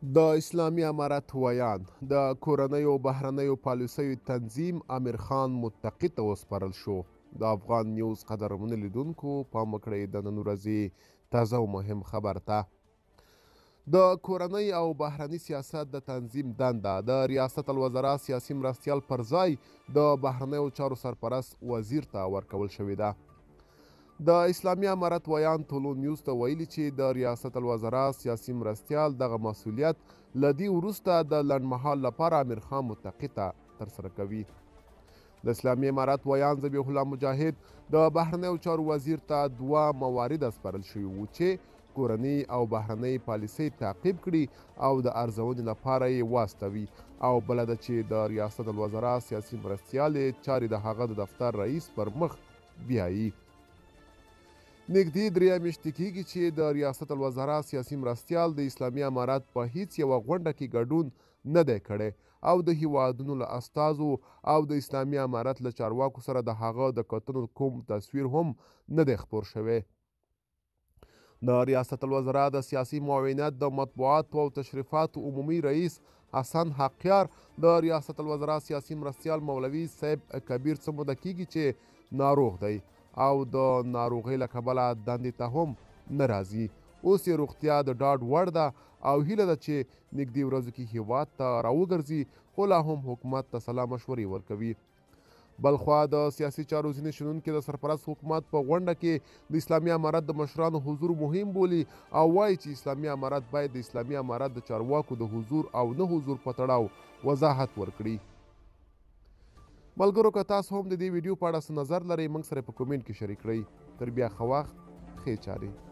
د اسلامي امارت ویان د کورنیو بهرنیو پالیسیو تنظیم امیر خان متقي ته وسپارل شو. د افغان نیوز قدرمنو لیدونکو پام وکړئ د نن ورځې تازه او مهم خبر ته. د کورنۍ او بهرني سیاست د تنظیم دنده د ریاست الوزرا سیاسي مرستیال پر ځای د بهرنیو چارو سرپرست وزیر ته ورکول شوې ده. د اسلامي امارت ویان ټولو نیوز ته ویلي چې د ریاست الوزرا سیاسي مرستیال دغه مسؤلیت له دې وروسته د لنډمهال لپاره امیر خان متقي ته ترسره کوي. د اسلامي امارت ویان ذبیح الله مجاهد د بهرنیو چارو وزیر ته 2 موارد سپارل شوي وو چې کورنۍ او بهرنۍ پالیسۍ تعقیب کړي او د ارزونې لپاره یې واستوي، او بله ده چې د ریاست الوزرا سیاسي مرستیال چارې د هغه د دفتر رئیس پر مخ بیایي. نږدې 3 میاشتې کېږي چې د ریاست الوزرا سیاسي مرستیال د اسلامي امارت په هیڅ یوه غونډه کې ګډون نه دی کړی او د هیوادونو له استازو او د اسلامي امارت له چارواکو سره د هغه د کتنو کوم تصویر هم نه دی خپور شوی. د ریاست الوزرا د سیاسي معاونیت د مطبوعاتو او تشریفاتو عمومي رئیس حسن حقیار د ریاست الوزرا سیاسي مرستیال مولوي صاحب کبیر څه موده کېږي چې ناروغ دی او د ناروغۍ له کبله دندې ته هم نه راځي. اوس یې روغتیا د ډاډ وړ ده او هیله ده چې نږدې ورځو کې هیواد ته راوګرځي، خو لا هم حکومت ته سلا مشورې ورکوي. بلخوا د سیاسي چارو ځینې شنونکي د سرپرست حکومت په غونډه کې د اسلامي امارت د مشرانو حضور مهم بولي او وایي چې اسلامي امارت باید د اسلامي امارت د چارواکو د حضور او نه حضور په تړاو وضاحت ورکړي. ملګرو، که تاسو هم د دې ویډیو په اړه څه نظر لرئ، موږ سره په کومنټ کې شریک کړئ. تر بیا ښه وخت، ښې چارې.